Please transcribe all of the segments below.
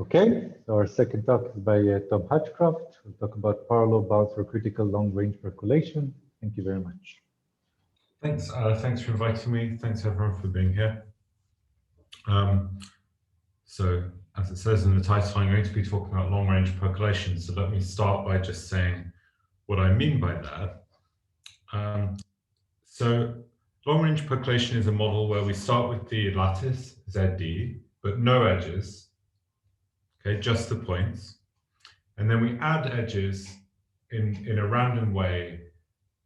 Okay, so our second talk is by Tom Hutchcroft. We'll talk about parallel bounds for critical long-range percolation. Thank you very much. Thanks. Thanks for inviting me. Thanks everyone for being here. So, as it says in the title, I'm going to be talking about long-range percolation. So let me start by just saying what I mean by that. So long-range percolation is a model where we start with the lattice, ZD, but no edges, okay, just the points. And then we add edges in a random way.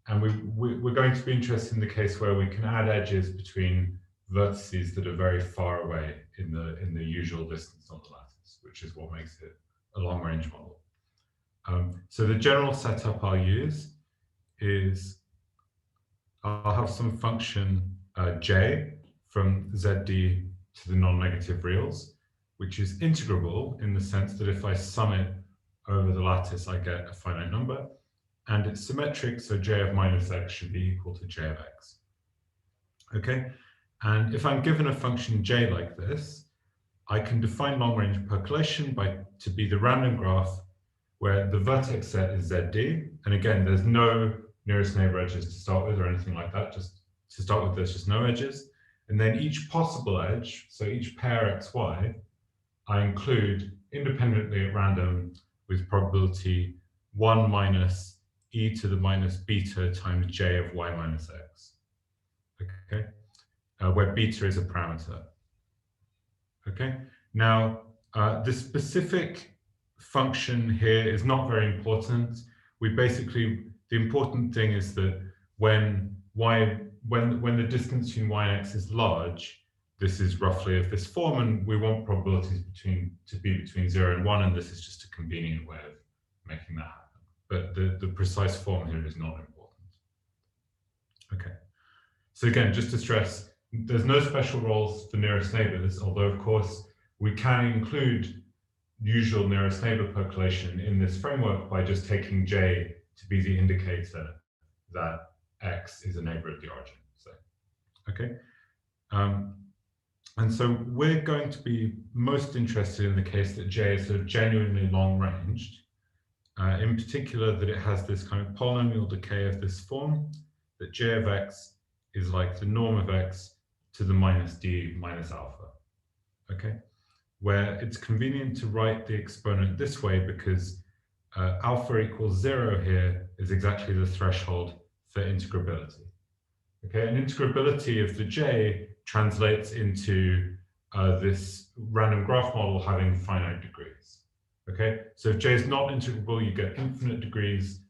And we're going to be interested in the case where we can add edges between vertices that are very far away in the usual distance on the lattice, which is what makes it a long-range model. So the general setup I'll use is I'll have some function j from ZD to the non-negative reals, which is integrable in the sense that if I sum it over the lattice, I get a finite number. And it's symmetric, so j of minus x should be equal to j of x. Okay, and if I'm given a function j like this, I can define long-range percolation to be the random graph where the vertex set is ZD. And again, there's no nearest neighbor edges to start with or anything like that. Just to start with, there's just no edges. And then each possible edge, so each pair xy, I include independently at random with probability 1 minus e to the minus beta times j of y minus x, okay, where beta is a parameter. Okay, now the specific function here is not very important. The important thing is that when the distance between y and x is large, this is roughly of this form, and we want probabilities to be between 0 and 1, and this is just a convenient way of making that happen. But the precise form here is not important. Okay, so again, just to stress, there's no special roles for nearest neighbors, although of course we can include usual nearest neighbor percolation in this framework by just taking j to be the indicator that x is a neighbor of the origin. So, okay. And so we're going to be most interested in the case that j is sort of genuinely long-ranged. In particular, that it has this kind of polynomial decay of this form, that j of x is like the norm of x to the minus d minus alpha, okay? Where it's convenient to write the exponent this way because alpha equals 0 here is exactly the threshold for integrability, okay? And integrability of the j translates into this random graph model having finite degrees. Okay, so if j is not integrable, you get infinite degrees.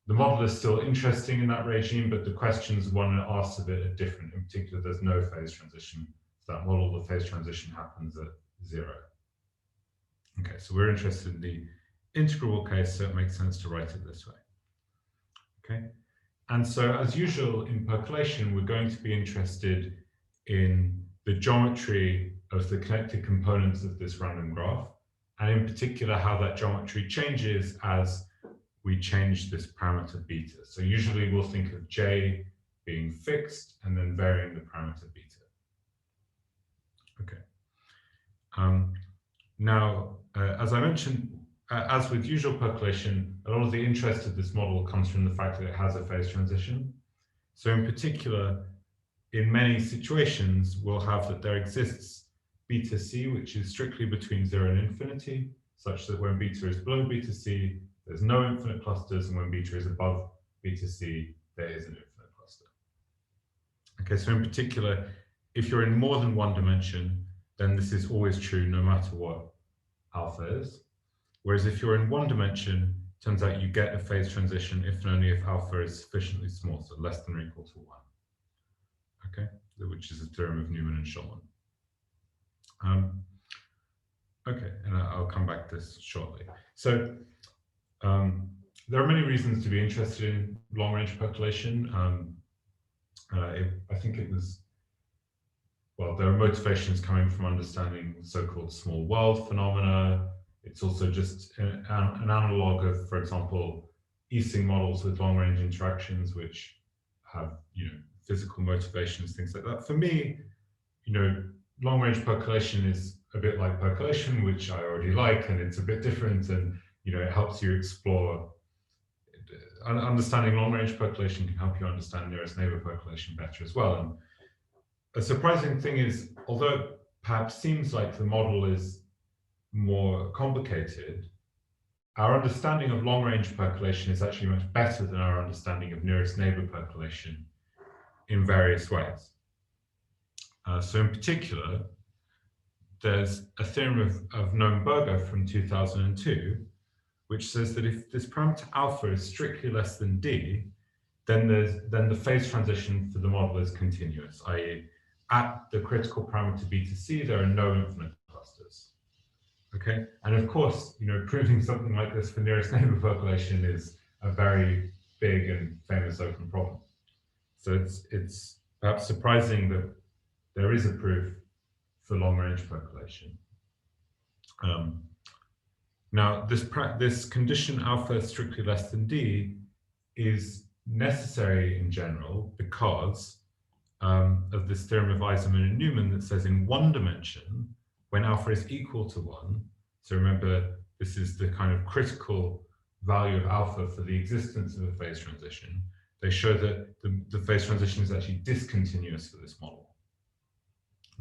The model is still interesting in that regime, but the questions one asks of it are different. In particular, there's no phase transition. For that model, the phase transition happens at 0. Okay, so we're interested in the integrable case, so it makes sense to write it this way. Okay, and so as usual in percolation, we're going to be interested in the geometry of the connected components of this random graph, and in particular how that geometry changes as we change this parameter beta. So usually we'll think of j being fixed and then varying the parameter beta. Okay. Now, as I mentioned, as with usual percolation, a lot of the interest of this model comes from the fact that it has a phase transition. So in particular, in many situations, we'll have that there exists beta c, which is strictly between 0 and infinity, such that when beta is below beta c, there's no infinite clusters, and when beta is above beta c, there is an infinite cluster. Okay, so in particular, if you're in more than one dimension, then this is always true no matter what alpha is. Whereas if you're in one dimension, it turns out you get a phase transition if and only if alpha is sufficiently small, so less than or equal to 1. Okay, which is the theorem of Newman and Shulman. Okay, and I'll come back to this shortly. So there are many reasons to be interested in long-range percolation. I think it was, well, there are motivations coming from understanding so-called small world phenomena. It's also just an analog of, for example, Ising models with long-range interactions, which have, physical motivations, things like that. For me, long-range percolation is a bit like percolation, which I already like, and it's a bit different, and it helps you explore. Understanding long-range percolation can help you understand nearest neighbor percolation better as well. And a surprising thing is, although it perhaps seems like the model is more complicated, our understanding of long-range percolation is actually much better than our understanding of nearest neighbor percolation in various ways. So in particular, there's a theorem of Noam-Berger from 2002, which says that if this parameter alpha is strictly less than d, then the phase transition for the model is continuous, i.e., at the critical parameter b to c, there are no infinite clusters. Okay, and of course, proving something like this for nearest neighbor percolation is a very big and famous open problem. So it's perhaps surprising that there is a proof for long-range percolation. Now, this condition alpha strictly less than d is necessary in general because of this theorem of Eisenman and Newman that says in one dimension, when alpha is equal to 1, so remember, this is the kind of critical value of alpha for the existence of a phase transition, they show that the phase transition is actually discontinuous for this model.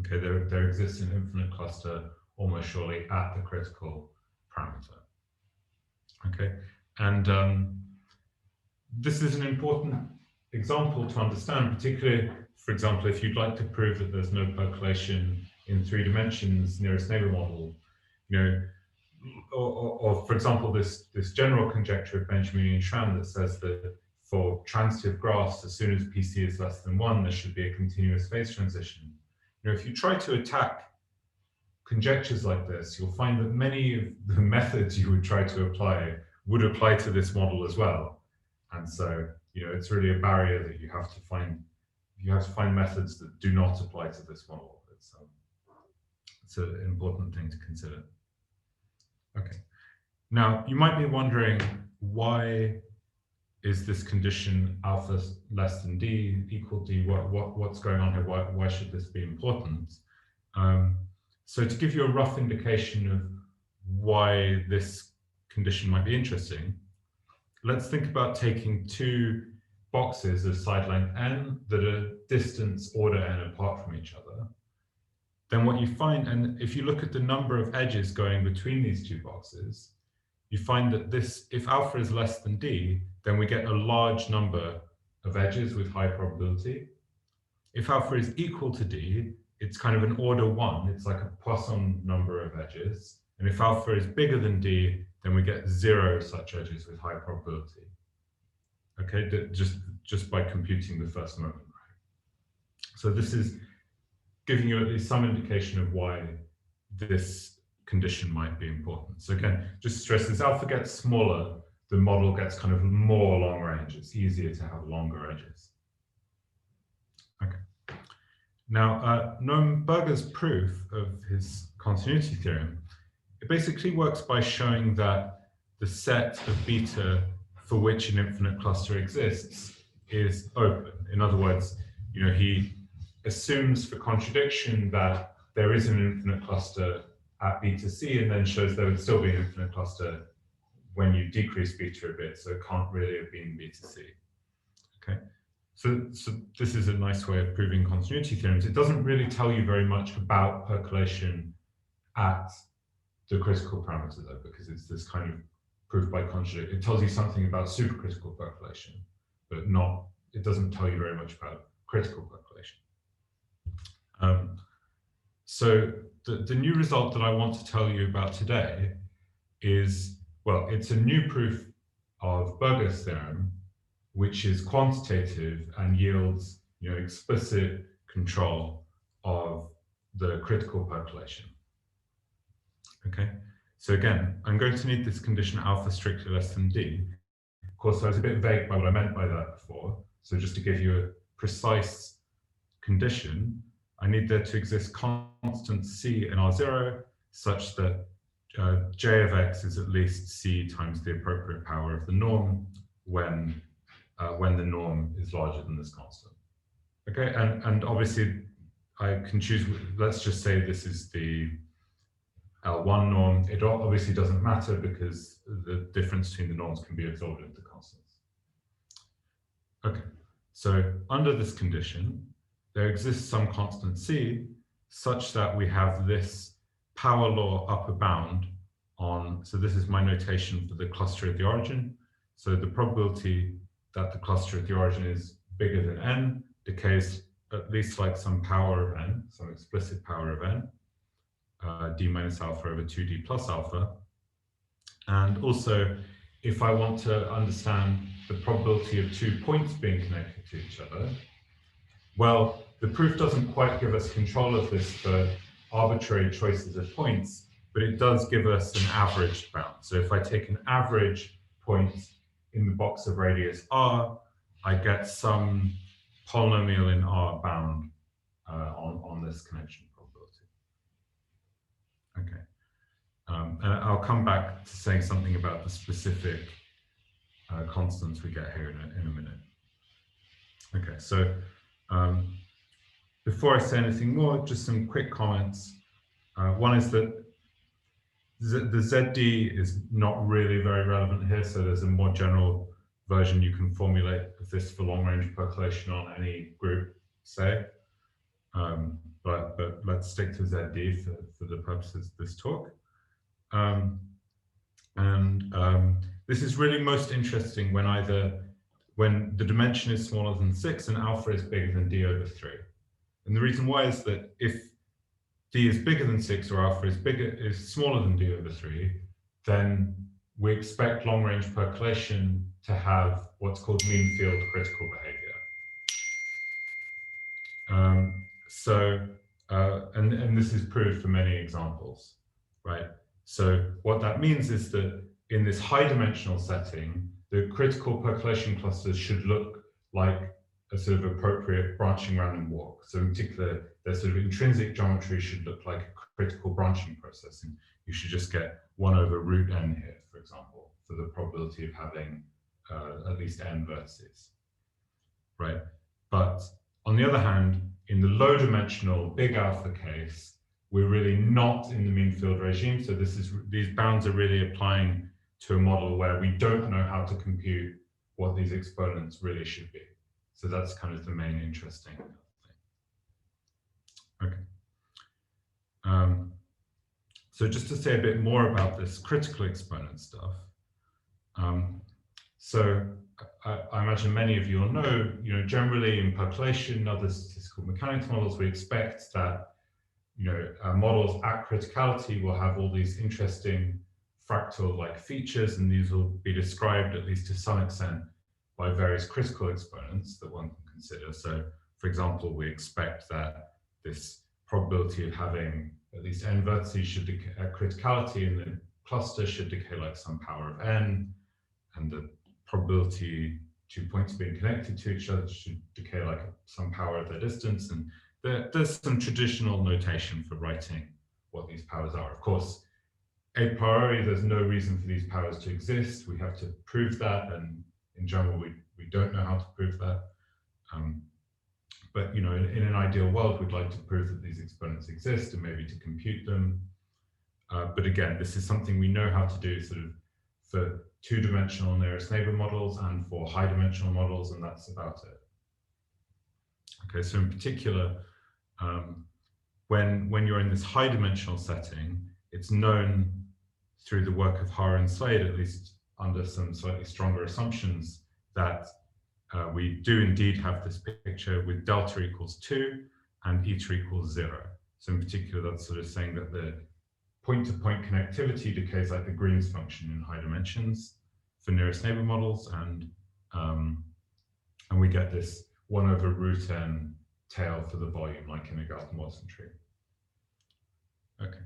Okay, there exists an infinite cluster almost surely at the critical parameter. Okay, and this is an important example to understand, particularly, for example, if you'd like to prove that there's no percolation in 3 dimensions nearest neighbor model, or for example, this general conjecture of Benjamin and Schramm that says that for transitive graphs, as soon as PC is less than 1, there should be a continuous phase transition. If you try to attack conjectures like this, you'll find that many of the methods you would try to apply would apply to this model as well. And so, it's really a barrier that you have to find. You have to find methods that do not apply to this model. It's an important thing to consider. Okay. Now, you might be wondering, why is this condition alpha less than d equal d? What's going on here? Why should this be important? So to give you a rough indication of why this condition might be interesting, let's think about taking 2 boxes of side length n that are distance order n apart from each other. Then what you find, and if you look at the number of edges going between these 2 boxes, you find that if alpha is less than d, then we get a large number of edges with high probability. If alpha is equal to d, it's kind of an order 1. It's like a Poisson number of edges. And if alpha is bigger than d, then we get 0 such edges with high probability. Okay, just by computing the first moment, right? So this is giving you at least some indication of why this condition might be important. So again, just stress, as alpha gets smaller, the model gets kind of more long range. It's easier to have longer edges. Okay. Now, Noam-Berger's proof of his continuity theorem, it basically works by showing that the set of beta for which an infinite cluster exists is open. In other words, he assumes for contradiction that there is an infinite cluster at beta c, and then shows there would still be an infinite cluster when you decrease beta a bit, so it can't really have been beta c. Okay, so this is a nice way of proving continuity theorems. It doesn't really tell you very much about percolation at the critical parameter though, because it's this kind of proof by contradiction. It tells you something about supercritical percolation, but it doesn't tell you very much about critical percolation. So the new result that I want to tell you about today is, well, it's a new proof of Berger's theorem, which is quantitative and yields explicit control of the critical percolation. Okay, so again, I'm going to need this condition alpha strictly less than d. Of course, I was a bit vague by what I meant by that before. So just to give you a precise condition, I need there to exist constant c in R0 such that j of x is at least c times the appropriate power of the norm when the norm is larger than this constant. Okay, and obviously I can choose, let's just say this is the L1 norm. It obviously doesn't matter because the difference between the norms can be absorbed into constants. Okay, so under this condition, there exists some constant C such that we have this power law upper bound on, so this is my notation for the cluster at the origin. So the probability that the cluster at the origin is bigger than n decays at least like some power of n, some explicit power of n, d minus alpha over 2d plus alpha. And also, if I want to understand the probability of 2 points being connected to each other, well, the proof doesn't quite give us control of this for arbitrary choices of points, but it does give us an average bound. So if I take an average point in the box of radius r, I get some polynomial in R bound on this connection probability. Okay, and I'll come back to saying something about the specific constants we get here in a minute. Okay, so before I say anything more, just some quick comments. One is that the ZD is not really very relevant here, so there's a more general version you can formulate of this for long-range percolation on any group, say. But let's stick to ZD for the purposes of this talk. This is really most interesting when the dimension is smaller than 6 and alpha is bigger than d over 3. And the reason why is that if d is bigger than 6 or alpha is smaller than d over 3, then we expect long-range percolation to have what's called mean field critical behavior. And this is proved for many examples, right? So what that means is that in this high-dimensional setting, the critical percolation clusters should look like a sort of appropriate branching random walk. So in particular, their sort of intrinsic geometry should look like a critical branching process. And you should just get 1 over root n here, for example, for the probability of having at least n vertices, right? But on the other hand, in the low-dimensional big alpha case, we're really not in the mean field regime. So these bounds are really applying to a model where we don't know how to compute what these exponents really should be. So that's kind of the main interesting thing. Okay. So just to say a bit more about this critical exponent stuff. So I imagine many of you will know, generally in percolation and other statistical mechanics models, we expect that, models at criticality will have all these interesting fractal-like features, and these will be described, at least to some extent, by various critical exponents that one can consider. So, for example, we expect that this probability of having at least n vertices should decay at criticality, and the cluster should decay like some power of n, and the probability 2 points being connected to each other should decay like some power of their distance. And there's some traditional notation for writing what these powers are. Of course, a priori, there's no reason for these powers to exist. We have to prove that, and in general, we don't know how to prove that. But in an ideal world, we'd like to prove that these exponents exist and maybe to compute them. But again, this is something we know how to do sort of for 2-dimensional nearest neighbor models and for high-dimensional models, and that's about it. Okay, so in particular, when you're in this high-dimensional setting, it's known through the work of Hara and Slade, at least under some slightly stronger assumptions, that we do indeed have this picture with delta equals 2 and eta equals 0. So in particular, that's sort of saying that the point-to-point connectivity decays like the Green's function in high dimensions for nearest neighbor models, and we get this 1 over root n tail for the volume, like in a Galton-Watson tree. Okay.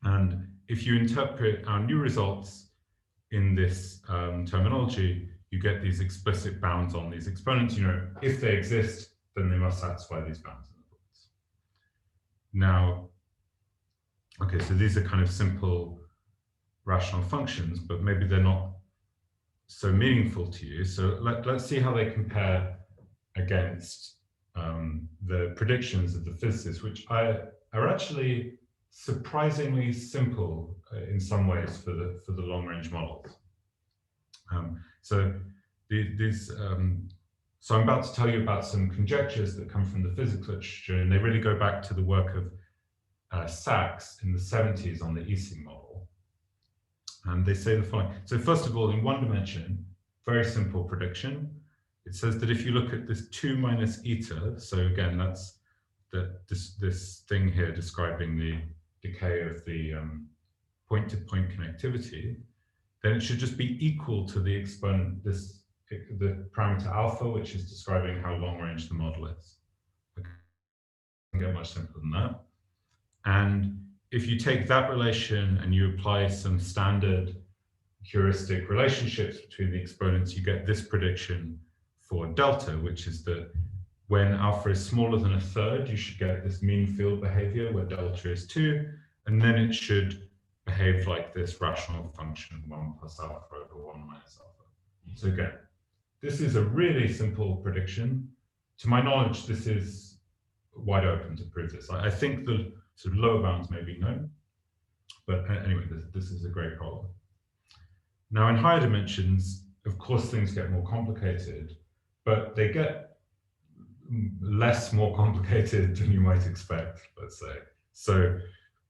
And if you interpret our new results in this terminology, you get these explicit bounds on these exponents. If they exist, then they must satisfy these bounds in the books. Now, okay, so these are kind of simple rational functions, but maybe they're not so meaningful to you. So let's see how they compare against the predictions of the physicists, which are actually surprisingly simple in some ways for the long-range models. So I'm about to tell you about some conjectures that come from the physics literature, and they really go back to the work of Sachs in the 70s on the Ising model. And they say the following. So first of all, in one dimension, very simple prediction. It says that if you look at this 2 minus eta, so again, that's this thing here describing the decay of the point-to-point connectivity, then it should just be equal to the exponent, the parameter alpha, which is describing how long-range the model is. It doesn't get much simpler than that. And if you take that relation and you apply some standard heuristic relationships between the exponents, you get this prediction for delta, which is that when alpha is smaller than a third, you should get this mean field behavior where delta is 2, and then it should behave like this rational function 1 plus alpha over 1 minus alpha. So again, this is a really simple prediction. To my knowledge, this is wide open to prove this. I think the sort of lower bounds may be known, but anyway, this is a great problem. Now, in higher dimensions, of course, things get more complicated, but they get less more complicated than you might expect, let's say. So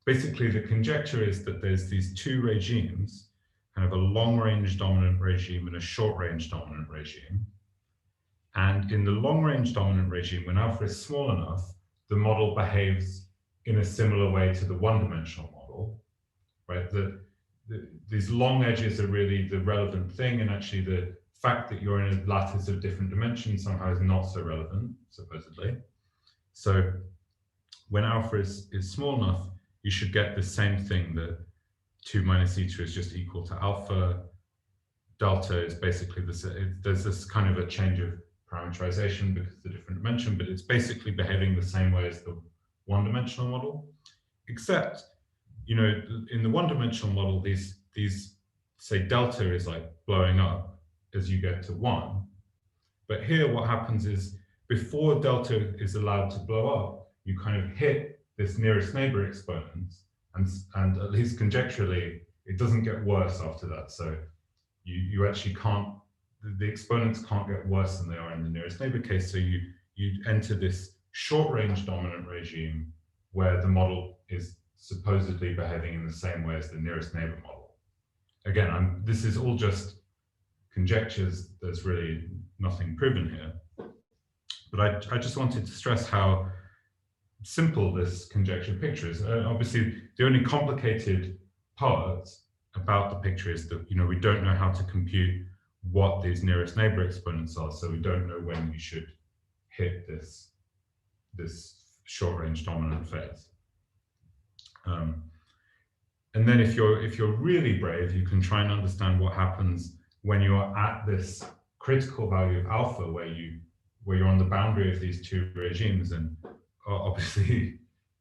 basically, the conjecture is that there's these two regimes, kind of a long-range dominant regime and a short-range dominant regime. And in the long-range dominant regime, when alpha is small enough, the model behaves in a similar way to the one-dimensional model, right? These long edges are really the relevant thing, and actually the fact that you're in a lattice of different dimensions somehow is not so relevant, supposedly. So when alpha is small enough, you should get the same thing, that 2 minus eta is just equal to alpha. Delta is basically this, there's this kind of a change of parameterization because of the different dimension, but it's basically behaving the same way as the one-dimensional model, except, you know, in the one-dimensional model, these say delta is like blowing up as you get to 1. But here what happens is, before delta is allowed to blow up, you kind of hit this nearest neighbor exponent, and at least conjecturally, it doesn't get worse after that. So you actually can't, the exponents can't get worse than they are in the nearest neighbor case. So you enter this short-range dominant regime where the model is supposedly behaving in the same way as the nearest neighbor model. Again, this is all just conjectures. There's really nothing proven here. But I just wanted to stress how simple this conjecture picture is. Obviously, the only complicated part about the picture is that, you know, we don't know how to compute what these nearest neighbor exponents are, so we don't know when you should hit this short-range dominant phase. And then if you're really brave, you can try and understand what happens when you are at this critical value of alpha, where you're on the boundary of these two regimes. And obviously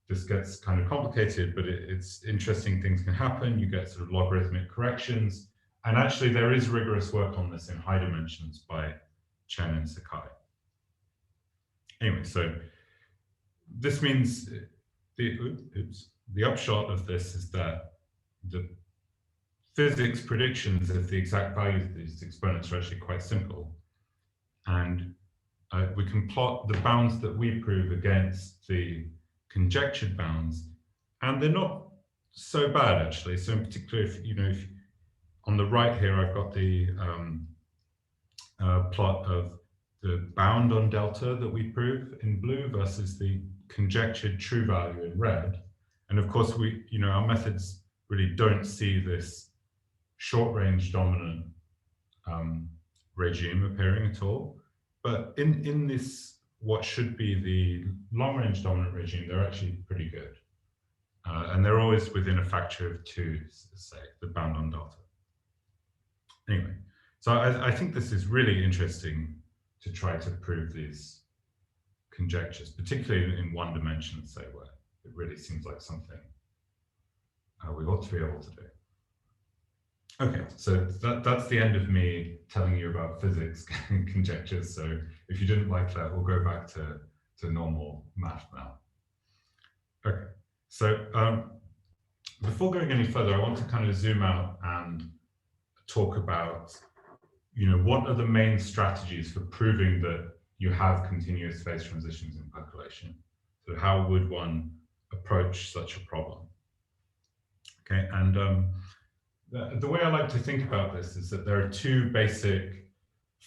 this gets kind of complicated, but it's interesting. Things can happen. You get sort of logarithmic corrections, and actually there is rigorous work on this in high dimensions by Chen and Sakai. Anyway, so this means the upshot of this is that the physics predictions of the exact values of these exponents are actually quite simple, and we can plot the bounds that we prove against the conjectured bounds, and they're not so bad actually. So in particular, if on the right here, I've got the plot of the bound on delta that we prove in blue versus the conjectured true value in red. And of course, our methods really don't see this short-range dominant regime appearing at all. But in this, what should be the long-range dominant regime, they're actually pretty good. And they're always within a factor of 2, say, the bound on delta. Anyway, so I think this is really interesting to try to prove these conjectures, particularly in one dimension, say, where it really seems like something we ought to be able to do. Okay, so that's the end of me telling you about physics conjectures. So if you didn't like that, we'll go back to to normal math now. Okay, so before going any further, I want to kind of zoom out and talk about, what are the main strategies for proving that you have continuous phase transitions in percolation? So how would one approach such a problem? Okay, and the way I like to think about this is that there are two basic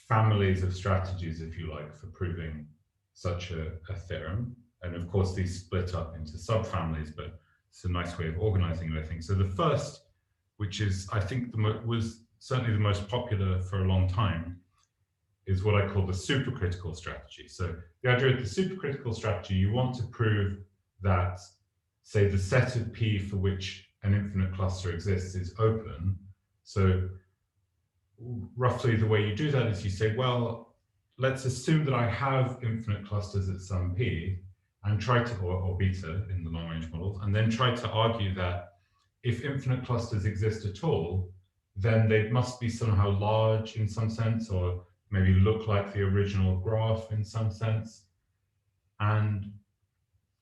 families of strategies, if you like, for proving such a theorem. And of course, these split up into subfamilies, but it's a nice way of organizing it, I think. So the first, which is, I think, was certainly the most popular for a long time, is what I call the supercritical strategy. So the idea of the supercritical strategy, you want to prove that, say, the set of P for which an infinite cluster exists is open. So roughly the way you do that is you say, well, let's assume that I have infinite clusters at some P, and try to, or beta in the long-range models, and then try to argue that if infinite clusters exist at all, then they must be somehow large in some sense, or maybe look like the original graph in some sense. And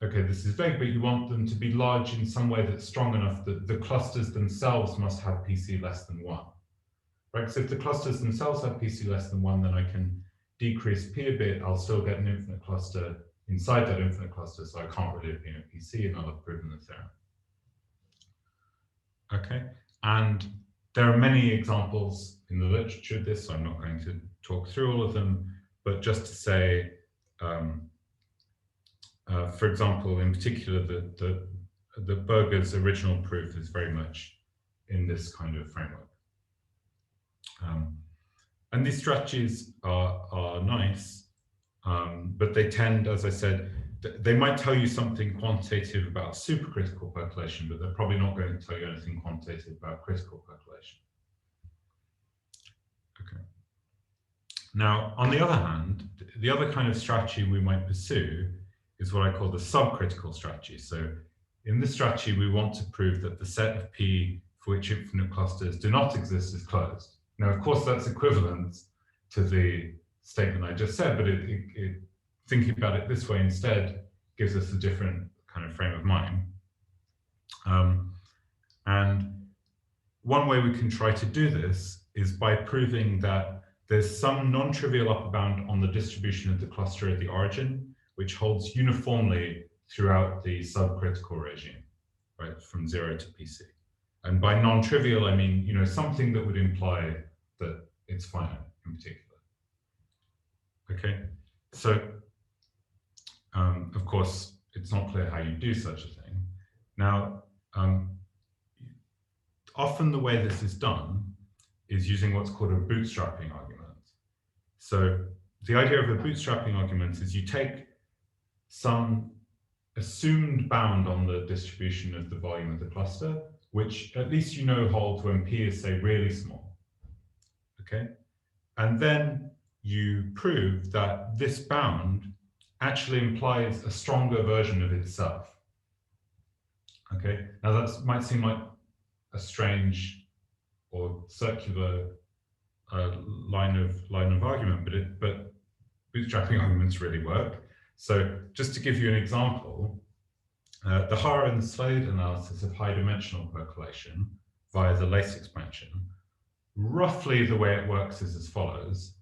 okay, this is vague, but you want them to be large in some way that's strong enough that the clusters themselves must have PC less than 1. Right? So if the clusters themselves have PC less than 1, then I can decrease P a bit, I'll still get an infinite cluster inside that infinite cluster, so I can't really obtain a PC, and I'll have proven the theorem. Okay, and there are many examples in the literature of this, so I'm not going to talk through all of them, but just to say, for example, in particular, the Berger's original proof is very much in this kind of framework. And these strategies are nice, but they tend, as I said, they might tell you something quantitative about supercritical percolation, but they're probably not going to tell you anything quantitative about critical percolation. Okay. Now, on the other hand, the other kind of strategy we might pursue is what I call the subcritical strategy. So in this strategy, we want to prove that the set of P for which infinite clusters do not exist is closed. Now, of course, that's equivalent to the statement I just said, but thinking about it this way instead gives us a different kind of frame of mind. And one way we can try to do this is by proving that there's some non-trivial upper bound on the distribution of the cluster at the origin, which holds uniformly throughout the subcritical regime, right, from 0 to PC. And by non-trivial, I mean, something that would imply that it's finite in particular. Okay, so of course, it's not clear how you do such a thing. Now, often the way this is done is using what's called a bootstrapping argument. So the idea of a bootstrapping argument is you take some assumed bound on the distribution of the volume of the cluster, which at least holds when P is, say, really small. Okay, and then you prove that this bound actually implies a stronger version of itself. Okay, now that might seem like a strange or circular line of argument, but bootstrapping arguments really work. So just to give you an example, the Hara and Slade analysis of high-dimensional percolation via the lace expansion, roughly the way it works is as follows.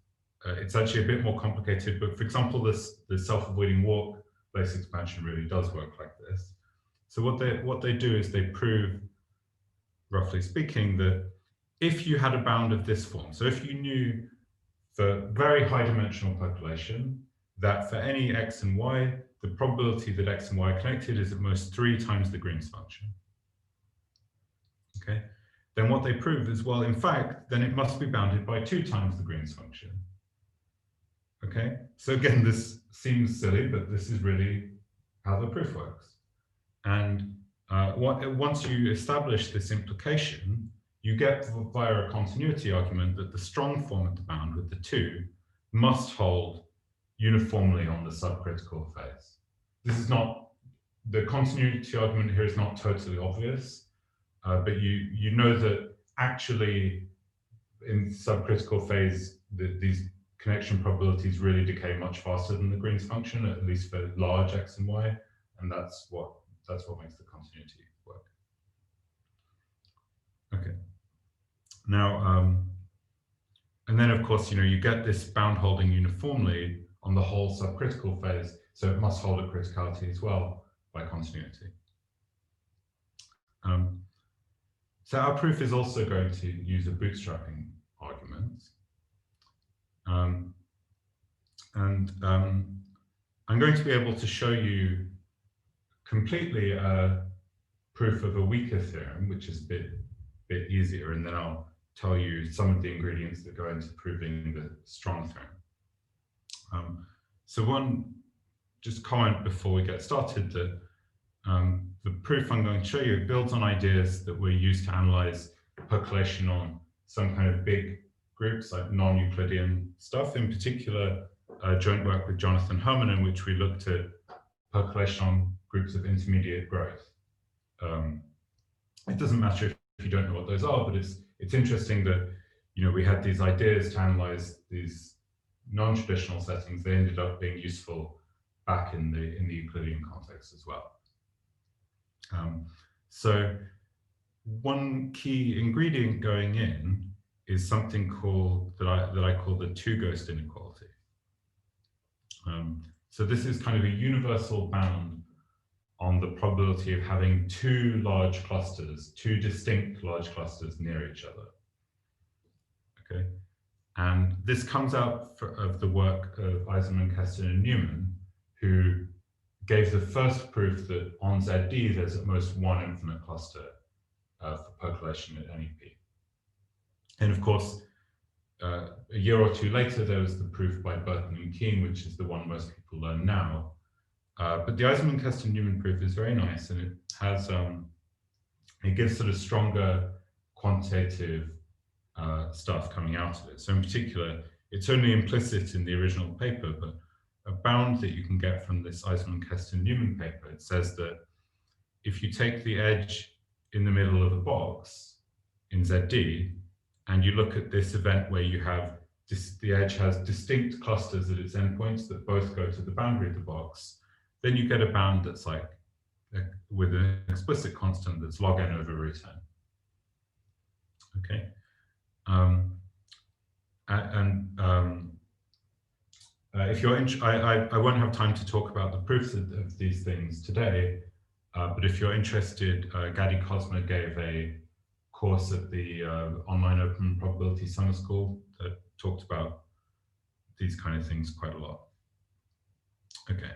It's actually a bit more complicated, but for example, the self-avoiding walk lace expansion really does work like this. So what they do is they prove, roughly speaking, that if you had a bound of this form, so if you knew for very high dimensional percolation that for any x and y, the probability that x and y are connected is at most 3 times the Green's function. Okay, then what they prove is, well, in fact, then it must be bounded by 2 times the Green's function. Okay, so again, this seems silly, but this is really how the proof works. And once you establish this implication, you get via a continuity argument that the strong form of the bound with the 2 must hold uniformly on the subcritical phase. This is not, the continuity argument here is not totally obvious, but you know that actually in subcritical phase, these connection probabilities really decay much faster than the Green's function, at least for large x and y, and that's what makes the continuity work. Okay. Now, and then of course, you get this bound holding uniformly on the whole subcritical phase, so it must hold a criticality as well by continuity. So our proof is also going to use a bootstrapping argument. I'm going to be able to show you completely a proof of a weaker theorem, which is a bit easier, and then I'll tell you some of the ingredients that go into proving the strong theorem. So one just comment before we get started that the proof I'm going to show you builds on ideas that were used to analyze percolation on some kind of big groups like non-Euclidean stuff, in particular joint work with Jonathan Herman, in which we looked at percolation on groups of intermediate growth. It doesn't matter if you don't know what those are, but it's interesting that we had these ideas to analyze these non-traditional settings. They ended up being useful back in the Euclidean context as well. So one key ingredient going in is something called that I call the Two Ghost Inequality. So this is kind of a universal bound on the probability of having two distinct large clusters near each other. Okay, and this comes out of the work of Eisenman, Keston, and Newman, who gave the first proof that on ZD there's at most one infinite cluster for percolation at any p. And of course, a year or two later, there was the proof by Burton and Keene, which is the one most people learn now. But the Eisenman, Keston, Newman proof is very nice, and it has it gives sort of stronger quantitative stuff coming out of it. So in particular, it's only implicit in the original paper, but a bound that you can get from this Eisenman, Keston, Newman paper, it says that if you take the edge in the middle of the box in ZD, and you look at this event where you have the edge has distinct clusters at its endpoints that both go to the boundary of the box, then you get a bound that's like with an explicit constant that's log n over root n. Okay, if you're I won't have time to talk about the proofs of these things today, but if you're interested, Gadi Cosma gave a course at the online open probability summer school that talked about these kind of things quite a lot. Okay,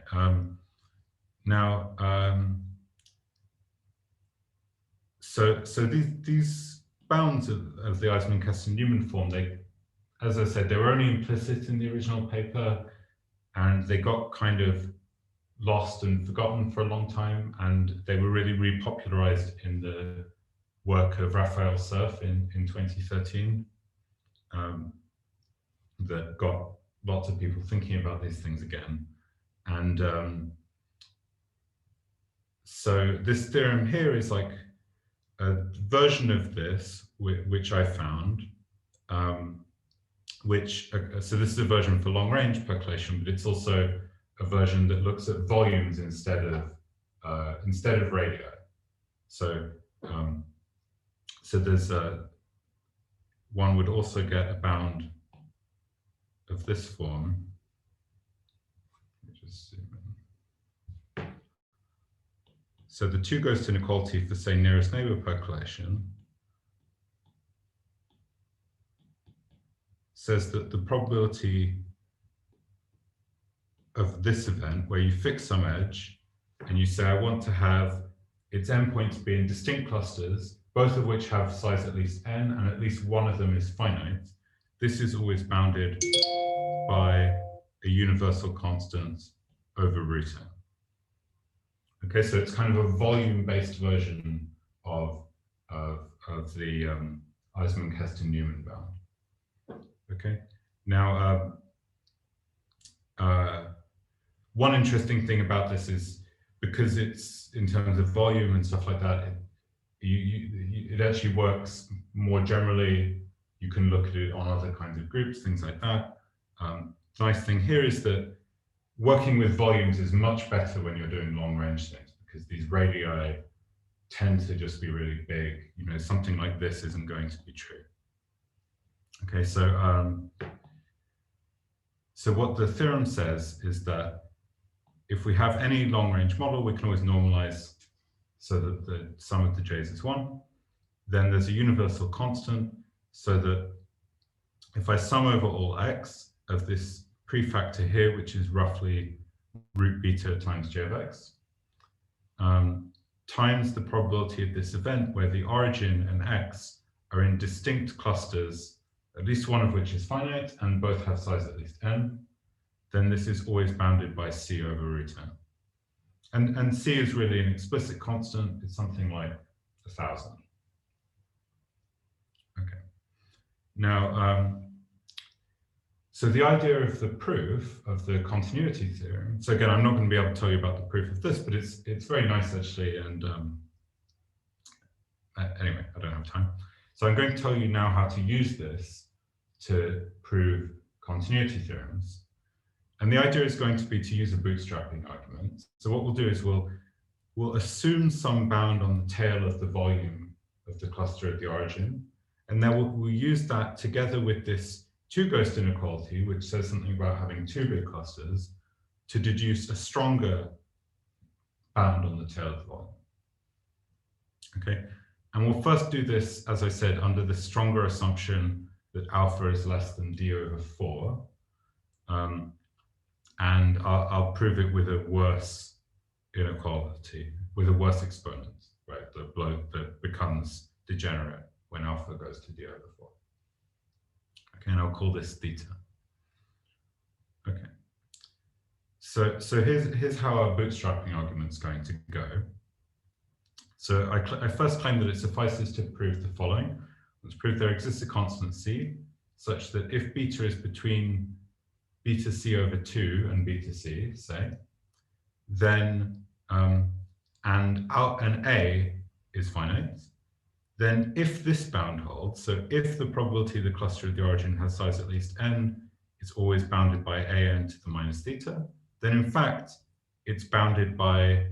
so these bounds of the Eisenman, Keston, Newman form, they, as I said, they were only implicit in the original paper, and they got kind of lost and forgotten for a long time, and they were really repopularized in the work of Raphael Cerf in 2013, that got lots of people thinking about these things again. And so this theorem here is like a version of this, which I found, so this is a version for long range percolation, but it's also a version that looks at volumes instead of radii. So so there's one would also get a bound of this form. Just zoom in. So the two ghost inequality for, say, nearest neighbor percolation says that the probability of this event, where you fix some edge and you say, I want to have its endpoints be in distinct clusters, both of which have size at least n, and at least one of them is finite. This is always bounded by a universal constant over root n. Okay, so it's kind of a volume-based version of the Eisenman, Keston, Newman bound. Okay, now one interesting thing about this is because it's in terms of volume and stuff like that, it actually works more generally. You can look at it on other kinds of groups, things like that. The nice thing here is that working with volumes is much better when you're doing long range things, because these radii tend to just be really big. You know, something like this isn't going to be true. Okay, so what the theorem says is that if we have any long range model, we can always normalize so that the sum of the j's is 1. Then there's a universal constant, so that if I sum over all x of this prefactor here, which is roughly root beta times j of x, times the probability of this event where the origin and x are in distinct clusters, at least one of which is finite and both have size at least n, then this is always bounded by c over root n. And c is really an explicit constant. It's something like 1,000. Okay. Now, so the idea of the proof of the continuity theorem, so again, I'm not going to be able to tell you about the proof of this, but it's very nice actually, and anyway, I don't have time. So I'm going to tell you now how to use this to prove continuity theorems. And the idea is going to be to use a bootstrapping argument. So what we'll do is we'll assume some bound on the tail of the volume of the cluster at the origin, and then we'll use that together with this Two Ghost Inequality, which says something about having two big clusters, to deduce a stronger bound on the tail of the volume. Okay, and we'll first do this, as I said, under the stronger assumption that alpha is less than d over 4. And I'll prove it with a worse inequality, with a worse exponent, right? The bloke that becomes degenerate when alpha goes to d over 4. Okay, and I'll call this theta. Okay. So here's how our bootstrapping argument is going to go. So I first claim that it suffices to prove the following. Let's prove there exists a constant c, such that if beta is between beta c over 2 and beta c, say, then and a is finite, then if this bound holds, so if the probability of the cluster of the origin has size at least n is always bounded by an to the minus theta, then in fact it's bounded by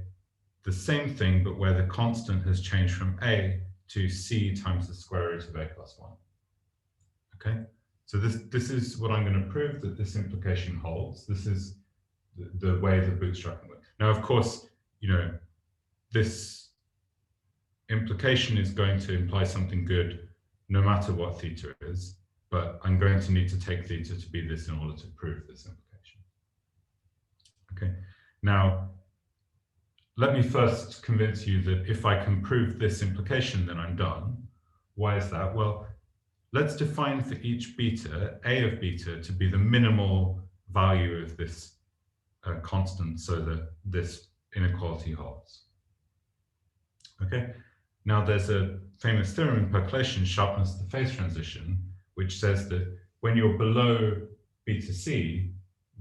the same thing, but where the constant has changed from a to c times the square root of a plus 1. Okay, so this is what I'm going to prove, that this implication holds. This is the way the bootstrapping works. Now, of course, you know, this implication is going to imply something good no matter what theta is, but I'm going to need to take theta to be this in order to prove this implication. Okay, now let me first convince you that if I can prove this implication, then I'm done. Why is that? Well, let's define for each beta, a of beta, to be the minimal value of this constant so that this inequality holds. Okay, now there's a famous theorem in percolation, sharpness to phase transition, which says that when you're below beta c,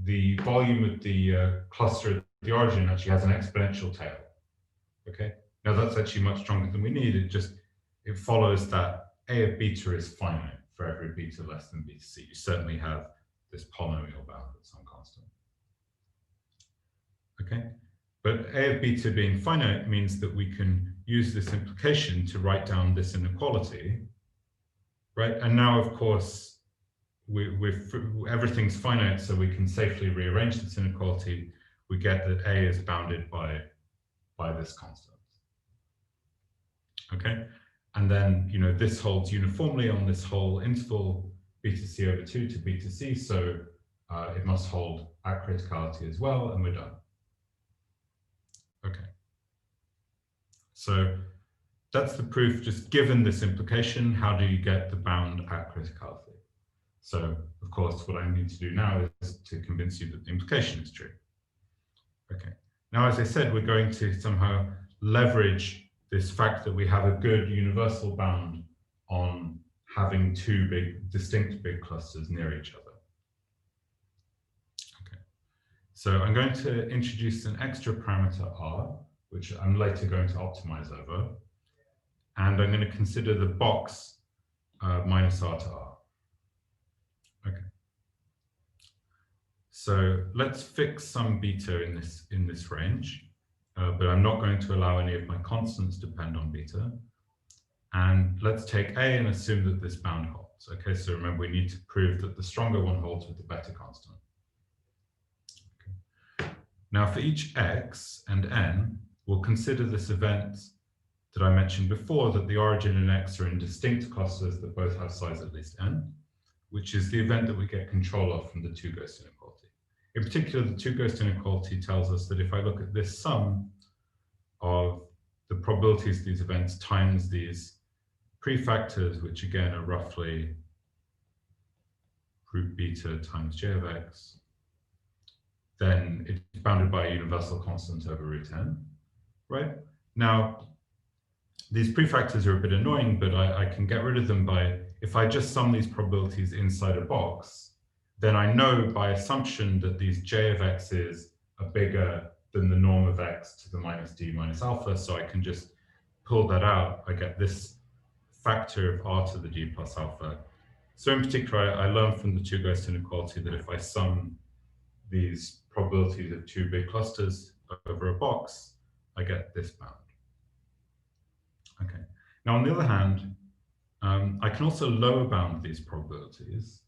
the volume of the cluster at the origin actually has an exponential tail. Okay, now that's actually much stronger than we need. It follows that a of beta is finite for every beta less than beta c. You certainly have this polynomial bound at some constant. Okay, but a of beta being finite means that we can use this implication to write down this inequality, right? And now, of course, everything's finite, so we can safely rearrange this inequality. We get that a is bounded by this constant. Okay, and then, you know, this holds uniformly on this whole interval beta c over 2 to beta c, so it must hold at criticality as well, and we're done. Okay, so that's the proof. Just given this implication, how do you get the bound at criticality? So, of course, what I need to do now is to convince you that the implication is true. Okay, now, as I said, we're going to somehow leverage this fact that we have a good universal bound on having two distinct big clusters near each other. Okay, so I'm going to introduce an extra parameter r, which I'm later going to optimize over, and I'm going to consider the box minus r to r. Okay, So let's fix some beta in this range, but I'm not going to allow any of my constants to depend on beta. And let's take A and assume that this bound holds. Okay, so remember we need to prove that the stronger one holds with the better constant. Okay. Now for each x and n, we'll consider this event that I mentioned before, that the origin and x are in distinct clusters that both have size at least n, which is the event that we get control of from the two ghost inequality. In particular, the two ghost inequality tells us that if I look at this sum of the probabilities of these events times these prefactors, which again are roughly root beta times j of x, then it's bounded by a universal constant over root n, right? Now, these prefactors are a bit annoying, but I can get rid of them by, if I just sum these probabilities inside a box, then I know by assumption that these j of x's are bigger than the norm of x to the minus d minus alpha, so I can just pull that out. I get this factor of r to the d plus alpha. So in particular, I learned from the two ghost inequality that if I sum these probabilities of two big clusters over a box, I get this bound. Okay. Now, on the other hand, I can also lower bound these probabilities.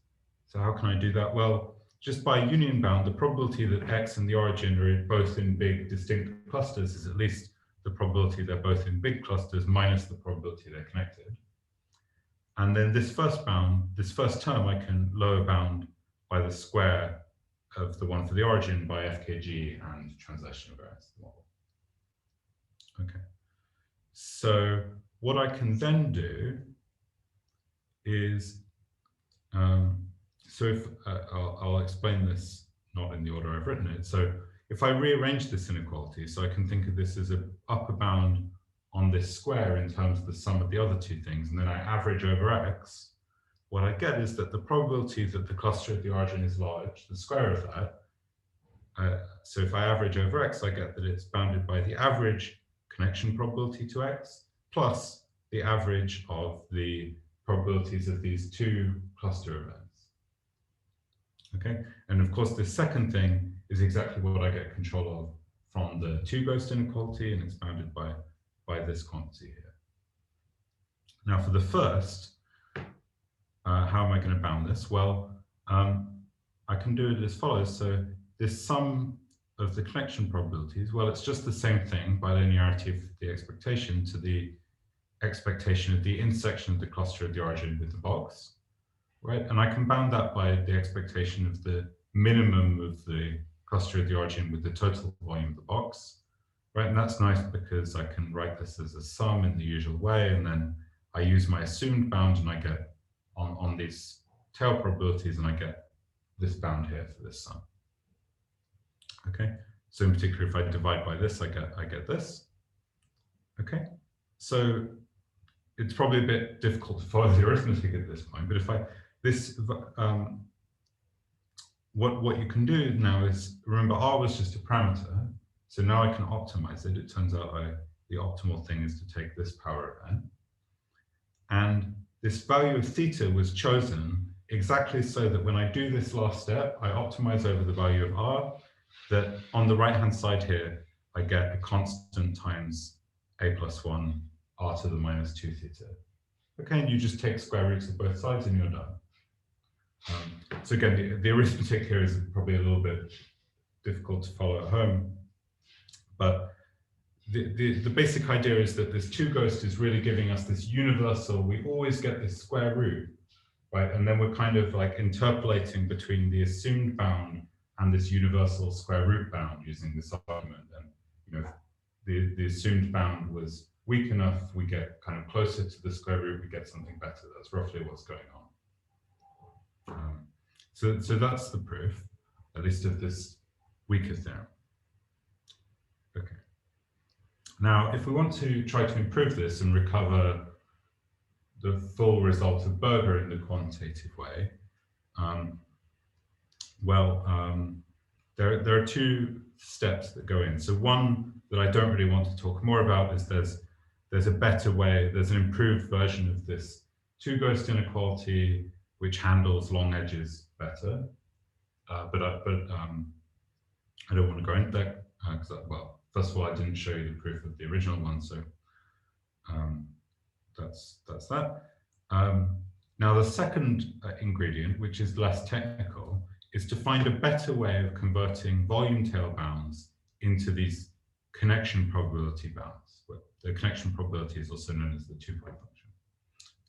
So how can I do that? Well, just by union bound, the probability that x and the origin are both in big distinct clusters is at least the probability they're both in big clusters minus the probability they're connected. And then this first bound, this first term, I can lower bound by the square of the one for the origin by FKG and translation invariance of the model. Okay. So what I can then do is, so if I'll explain this not in the order I've written it. So if I rearrange this inequality, so I can think of this as an upper bound on this square in terms of the sum of the other two things, and then I average over x, what I get is that the probability that the cluster at the origin is large, the square of that, so if I average over x, I get that it's bounded by the average connection probability to x plus the average of the probabilities of these two cluster events. Okay, and of course, the second thing is exactly what I get control of from the two ghost inequality, and it's bounded by this quantity here. Now, for the first, how am I going to bound this? Well, I can do it as follows. So this sum of the connection probabilities, well, it's just the same thing by linearity of the expectation to the expectation of the intersection of the cluster of the origin with the box, right? And I can bound that by the expectation of the minimum of the cluster of the origin with the total volume of the box, right? And that's nice because I can write this as a sum in the usual way, and then I use my assumed bound and I get on these tail probabilities, and I get this bound here for this sum. Okay, so in particular, if I divide by this, I get this. Okay, so it's probably a bit difficult to follow the arithmetic at this point, but if what you can do now is, remember, r was just a parameter, so now I can optimize it. It turns out the optimal thing is to take this power of n, and this value of theta was chosen exactly so that when I do this last step, I optimize over the value of r, that on the right-hand side here, I get a constant times a plus 1 r to the minus 2 theta. Okay, and you just take square roots of both sides and you're done. So again, the arithmetic here is probably a little bit difficult to follow at home, but the basic idea is that this two ghost is really giving us this universal, we always get this square root, right? And then we're kind of like interpolating between the assumed bound and this universal square root bound using this argument. And you know, the assumed bound was weak enough, we get kind of closer to the square root, we get something better. That's roughly what's going on. So that's the proof, at least of this weaker theorem. Okay. Now, if we want to try to improve this and recover the full result of Berger in the quantitative way, there are two steps that go in. So one that I don't really want to talk more about is there's a better way, there's an improved version of this two ghost inequality which handles long edges better. but I don't want to go into that because, well, first of all, I didn't show you the proof of the original one, so that's that. Now, the second ingredient, which is less technical, is to find a better way of converting volume tail bounds into these connection probability bounds. Well, the connection probability is also known as the two-point function.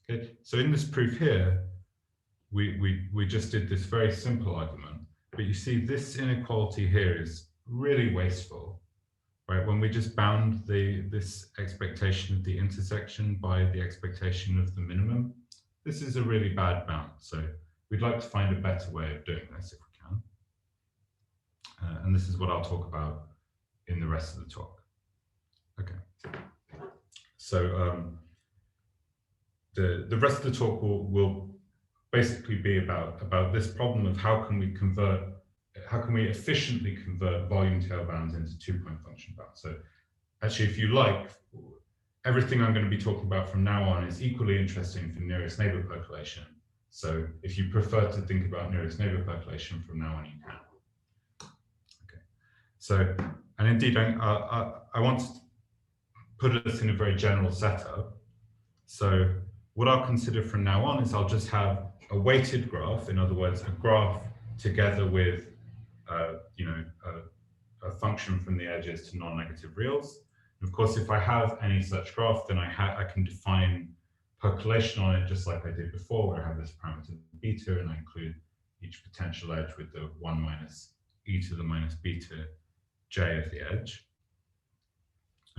Okay, so in this proof here, we just did this very simple argument, but you see this inequality here is really wasteful, right? When we just bound this expectation of the intersection by the expectation of the minimum, this is a really bad bound. So we'd like to find a better way of doing this if we can. And this is what I'll talk about in the rest of the talk. Okay. So the rest of the talk will basically be about this problem of how can we efficiently convert volume tail bounds into two-point function bounds. So actually, if you like, everything I'm going to be talking about from now on is equally interesting for nearest neighbor percolation. So if you prefer to think about nearest neighbor percolation from now on, you can. Okay. So, and indeed, I want to put us in a very general setup. So what I'll consider from now on is I'll just have a weighted graph, in other words, a graph together with a function from the edges to non-negative reals. And of course, if I have any such graph, then I can define percolation on it just like I did before, where I have this parameter beta, and I include each potential edge with the 1 minus e to the minus beta j of the edge.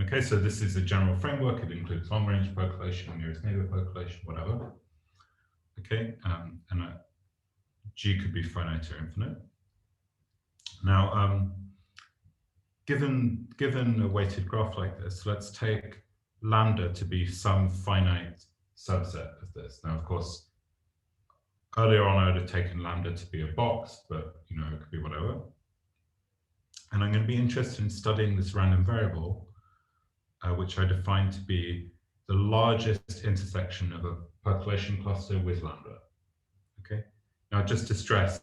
Okay, so this is a general framework. It includes long-range percolation, nearest neighbor percolation, whatever. Okay, and G could be finite or infinite. Now, given a weighted graph like this, let's take lambda to be some finite subset of this. Now, of course, earlier on I would have taken lambda to be a box, but it could be whatever. And I'm going to be interested in studying this random variable, which I define to be the largest intersection of a percolation cluster with lambda. Okay. Now, just to stress,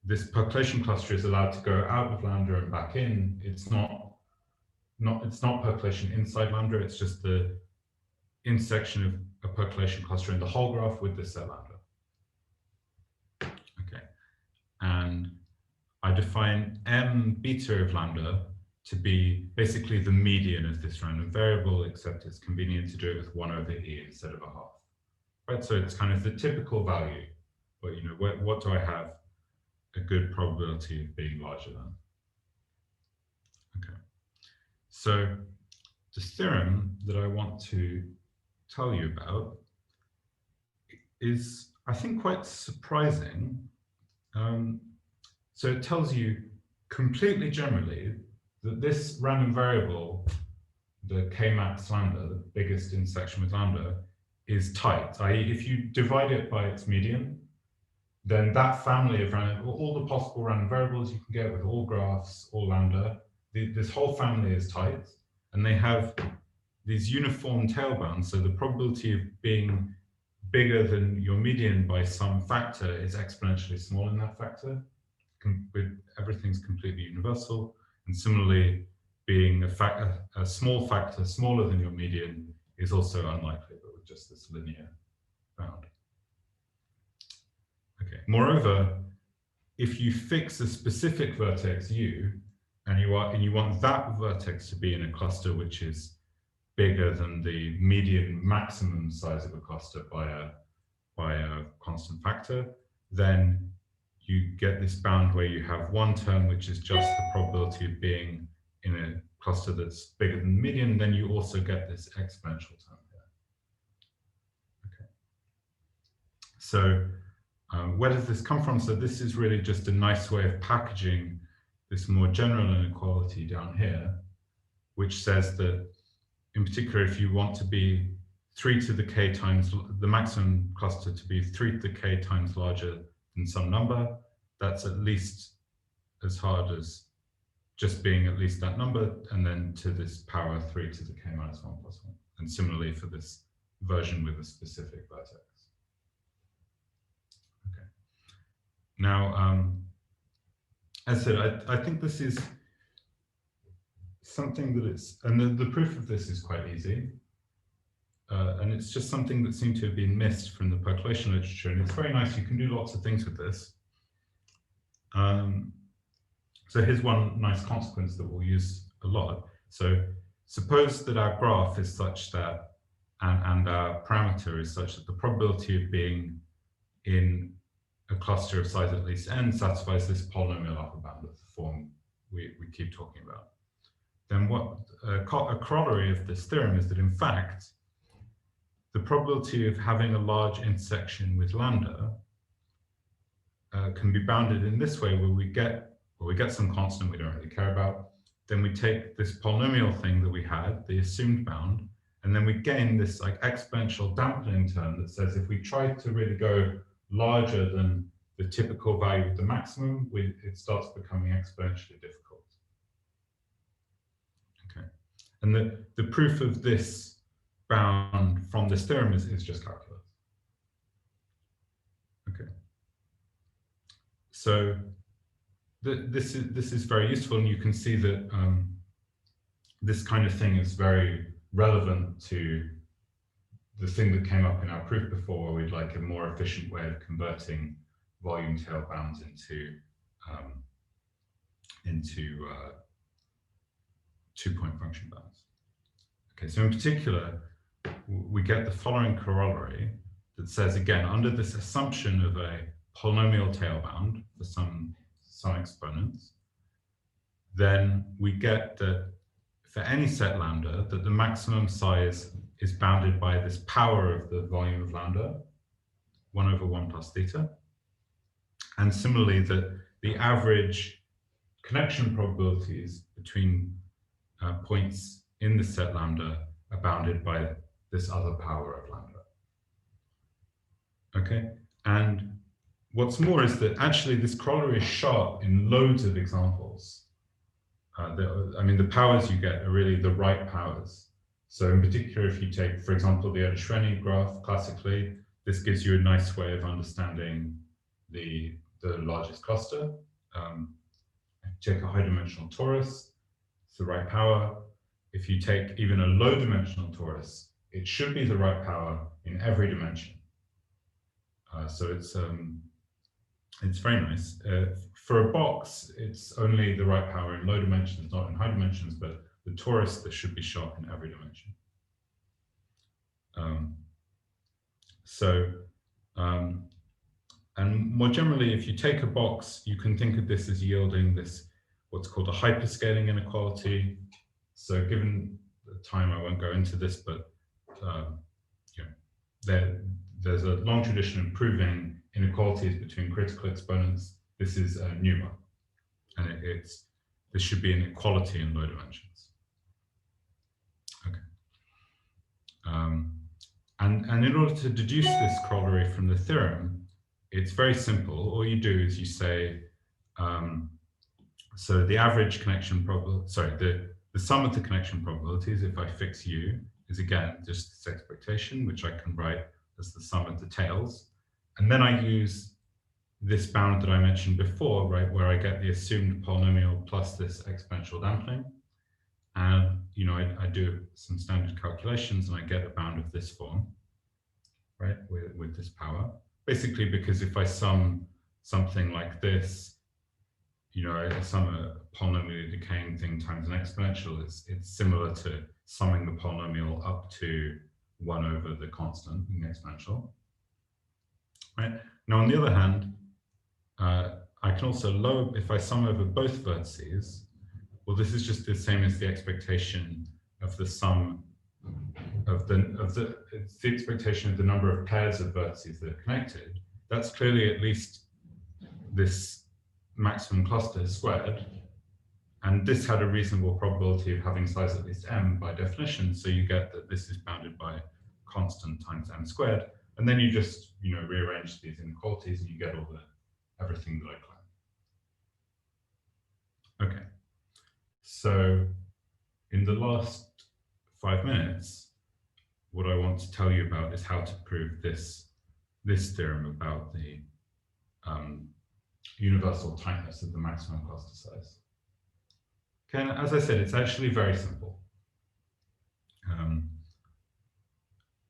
this percolation cluster is allowed to go out of lambda and back in. It's not percolation inside lambda. It's just the intersection of a percolation cluster in the whole graph with the set lambda. Okay, and I define m beta of lambda to be basically the median of this random variable, except it's convenient to do it with 1 over e instead of a half. Right, so it's kind of the typical value, but what do I have a good probability of being larger than? Okay, so the theorem that I want to tell you about is, I think, quite surprising. So it tells you completely generally that this random variable, the k max lambda, the biggest intersection with lambda, is tight, i.e. if you divide it by its median, then that family of random, all the possible random variables you can get with all graphs, all lambda, this whole family is tight, and they have these uniform tail bounds, so the probability of being bigger than your median by some factor is exponentially small in that factor. Everything's completely universal, and similarly, being a small factor smaller than your median is also unlikely, but with just this linear bound. Okay. Moreover, if you fix a specific vertex u, and you want that vertex to be in a cluster which is bigger than the median maximum size of a cluster by a constant factor, then you get this bound where you have one term which is just the probability of being in a cluster that's bigger than the median, then you also get this exponential term here. Okay. So where does this come from? So this is really just a nice way of packaging this more general inequality down here, which says that, in particular, if you want to be 3 to the k times, the maximum cluster to be 3 to the k times larger than some number, that's at least as hard as just being at least that number, and then to this power 3 to the k minus 1 plus 1. And similarly for this version with a specific vertex. Okay. Now, as I said, I think this is something that it's, and the proof of this is quite easy. And it's just something that seemed to have been missed from the percolation literature. And it's very nice. You can do lots of things with this. So here's one nice consequence that we'll use a lot. So suppose that our graph is such that, and our parameter is such that the probability of being in a cluster of size at least n satisfies this polynomial upper bound of the form we keep talking about. Then what a corollary of this theorem is that in fact, the probability of having a large intersection with lambda can be bounded in this way, where we get some constant we don't really care about. Then we take this polynomial thing that we had, the assumed bound, and then we gain this like exponential dampening term that says if we try to really go larger than the typical value of the maximum, it starts becoming exponentially difficult. Okay, and the proof of this bound from this theorem is just calculus. Okay, so this is very useful, and you can see that this kind of thing is very relevant to the thing that came up in our proof before, where we'd like a more efficient way of converting volume tail bounds into two-point function bounds. Okay, so in particular, we get the following corollary that says, again, under this assumption of a polynomial tail bound for some exponents, then we get that for any set lambda, that the maximum size is bounded by this power of the volume of lambda, 1 over 1 plus theta. And similarly, that the average connection probabilities between points in the set lambda are bounded by this other power of lambda. Okay, and what's more is that actually this corollary is sharp in loads of examples. I mean, the powers you get are really the right powers. So in particular, if you take, for example, the Erdős-Renyi graph classically, this gives you a nice way of understanding the largest cluster. Take a high-dimensional torus, it's the right power. If you take even a low-dimensional torus, it should be the right power in every dimension. So it's very nice. For a box, it's only the right power in low dimensions, not in high dimensions, but the torus, that should be sharp in every dimension. And more generally, if you take a box, you can think of this as yielding this, what's called a hyperscaling inequality. So given the time, I won't go into this, but there's a long tradition of proving inequalities between critical exponents. This is a new one, and this should be an equality in low dimensions. Okay, and in order to deduce this corollary from the theorem, it's very simple. All you do is you say, so the average connection probability, sorry, the sum of the connection probabilities, if I fix U, is again just this expectation, which I can write as the sum of the tails. And then I use this bound that I mentioned before, right, where I get the assumed polynomial plus this exponential dampening. And, you know, I do some standard calculations and I get a bound of this form, right, with this power. Basically, because if I sum something like this, you know, I sum a polynomially decaying thing times an exponential, it's similar to summing the polynomial up to 1 over the constant in the exponential. Right. Now, on the other hand, I can also lower, if I sum over both vertices, well, this is just the same as the expectation of the sum of it's the expectation of the number of pairs of vertices that are connected. That's clearly at least this maximum cluster squared. And this had a reasonable probability of having size at least m by definition. So you get that this is bounded by constant times m squared. And then you just, you know, rearrange these inequalities and you get all everything that I claimed. Okay. So in the last 5 minutes, what I want to tell you about is how to prove this theorem about universal tightness of the maximum cluster size. Okay, and as I said, it's actually very simple.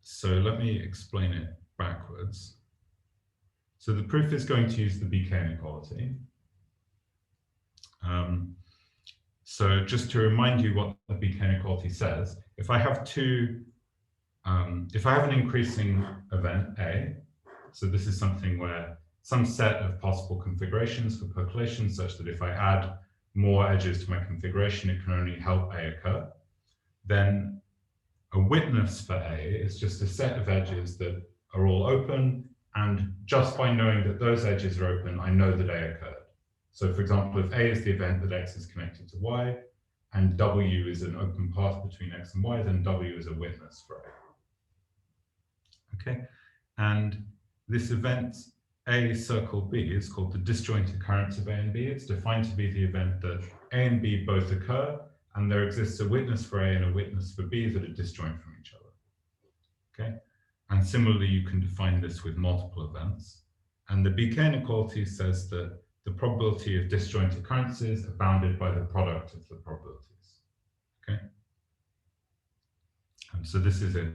So let me explain it backwards. So the proof is going to use the BK inequality. So just to remind you what the BK inequality says, if I have if I have an increasing event A, so this is something where some set of possible configurations for percolation such that if I add more edges to my configuration, it can only help A occur, then a witness for A is just a set of edges that are all open, and just by knowing that those edges are open, I know that A occurred. So for example, if A is the event that X is connected to Y, and W is an open path between X and Y, then W is a witness for A. Okay, and this event A circle B is called the disjoint occurrence of A and B. It's defined to be the event that A and B both occur, and there exists a witness for A and a witness for B that are disjoint from each other. Okay, and similarly, you can define this with multiple events. And the BK inequality says that the probability of disjoint occurrences are bounded by the product of the probabilities. Okay, and so this is a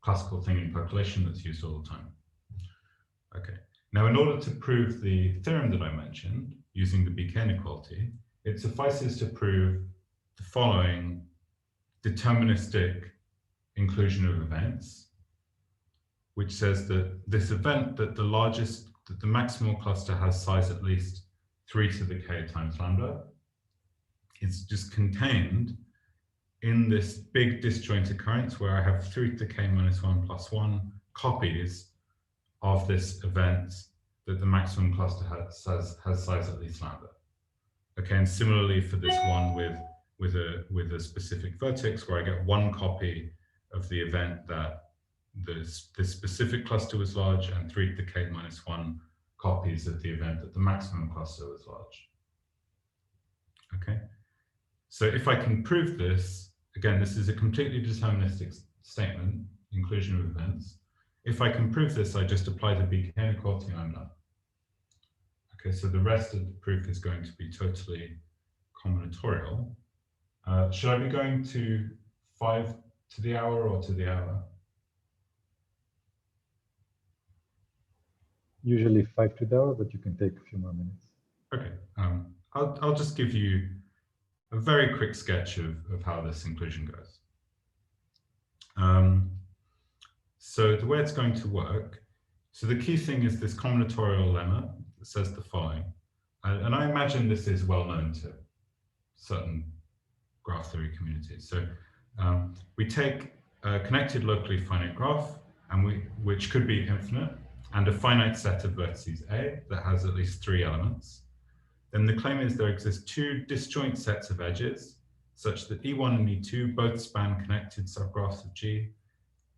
classical thing in percolation that's used all the time. Okay, now in order to prove the theorem that I mentioned using the BK inequality, it suffices to prove the following deterministic inclusion of events, which says that this event that the maximal cluster has size at least 3 to the k times lambda is just contained in this big disjoint occurrence where I have 3 to the k minus 1 plus 1 copies of this event that the maximum cluster has size at least lambda. Okay, and similarly for this one with a specific vertex where I get one copy of the event that this specific cluster was large, and 3 to the k minus 1 copies of the event that the maximum cluster was large. Okay, so if I can prove this, again, this is a completely deterministic statement, inclusion of events. If I can prove this, I just apply the BK inequality and I'm done. Okay, so the rest of the proof is going to be totally combinatorial. Should I be going to 5 to the hour or to the hour? Usually 5 to the hour, but you can take a few more minutes. Okay, I'll just give you a very quick sketch of how this inclusion goes. So the way it's going to work, so the key thing is this combinatorial lemma that says the following, and I imagine this is well known to certain graph theory communities. So we take a connected locally finite graph, and which could be infinite, and a finite set of vertices A that has at least 3 elements. Then the claim is there exist 2 disjoint sets of edges, such that E1 and E2 both span connected subgraphs of G.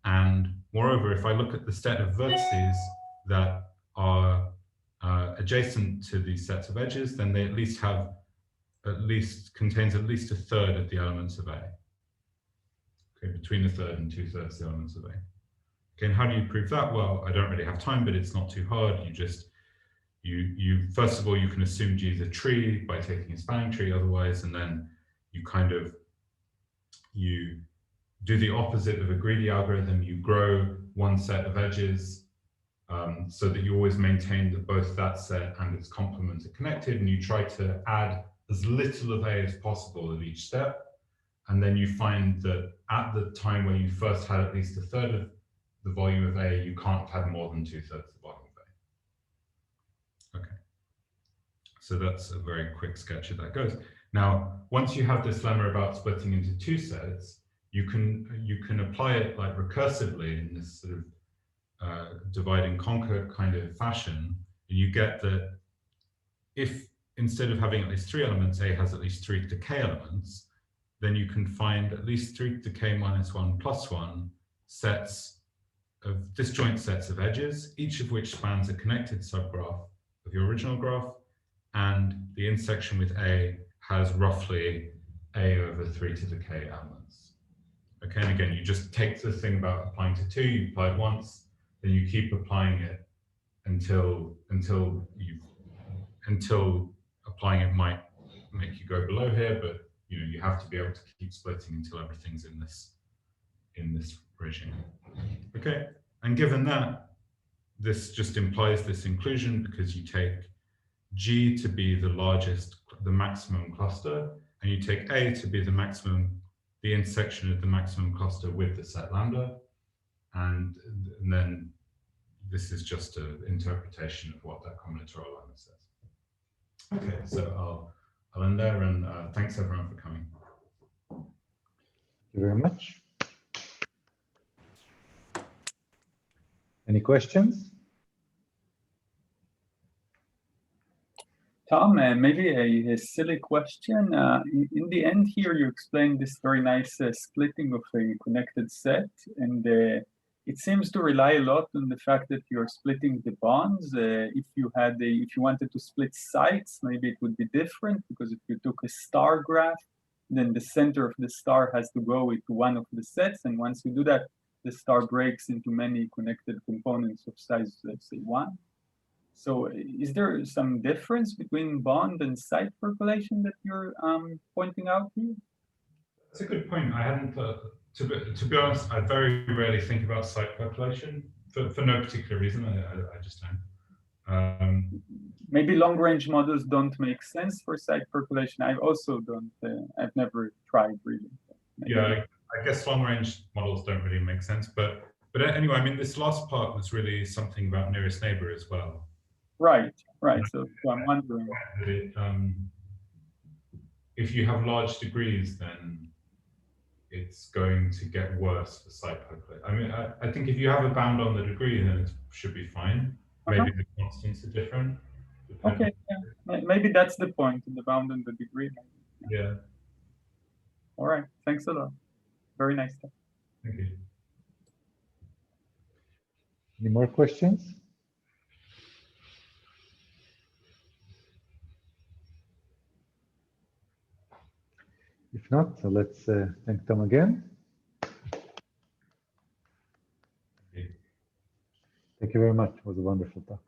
And moreover, if I look at the set of vertices that are adjacent to these sets of edges, then they at least contains at least a third of the elements of A. Okay, between a third and 2/3 of the elements of A. Okay, and how do you prove that? Well, I don't really have time, but it's not too hard. You first of all, you can assume G is a tree by taking a spanning tree otherwise, and then you do the opposite of a greedy algorithm. You grow one set of edges so that you always maintain that both that set and its complement are connected, and you try to add as little of A as possible at each step. And then you find that at the time when you first had at least a third of the volume of A, you can't have more than 2/3 the volume of A. Okay, so that's a very quick sketch of that goes. Now, once you have this lemma about splitting into 2 sets, you can apply it like recursively in this sort of divide and conquer kind of fashion, and you get that if instead of having at least 3 elements, A has at least 3 to the k elements, then you can find at least 3 to the k minus 1 plus 1 sets of disjoint sets of edges, each of which spans a connected subgraph of your original graph, and the intersection with A has roughly A over 3 to the k elements. Okay, and again, you just take the thing about applying to 2, you apply it once, then you keep applying it until you've until applying it might make you go below here, but you have to be able to keep splitting until everything's in this regime. Okay, and given that, this just implies this inclusion because you take G to be the maximum cluster, and you take A to be the intersection of the maximum cluster with the set lambda, and then this is just an interpretation of what that combinatorial lemma says. Okay, so I'll end there, and thanks everyone for coming. Thank you very much. Any questions? Tom, maybe a silly question. In the end here, you explained this very nice splitting of a connected set, and it seems to rely a lot on the fact that you're splitting the bonds. If you wanted to split sites, maybe it would be different, because if you took a star graph, then the center of the star has to go into one of the sets, and once you do that, the star breaks into many connected components of size, let's say 1. So is there some difference between bond and site percolation that you're pointing out here? That's a good point. I hadn't, to be honest, I very rarely think about site percolation for no particular reason. I just don't. Maybe long-range models don't make sense for site percolation. I also don't. I've never tried really. Yeah, I guess long-range models don't really make sense. But anyway, I mean, this last part was really something about nearest neighbor as well. Right. So I'm wondering. If you have large degrees, then it's going to get worse for site percolation. I mean, I think if you have a bound on the degree, then it should be fine. Maybe the constants are different. Okay, yeah. Maybe that's the point, the bound and the degree. Yeah. All right. Thanks a lot. Very nice stuff. Thank you. Any more questions? If not, so let's thank Tom again. Thank you very much. It was a wonderful talk.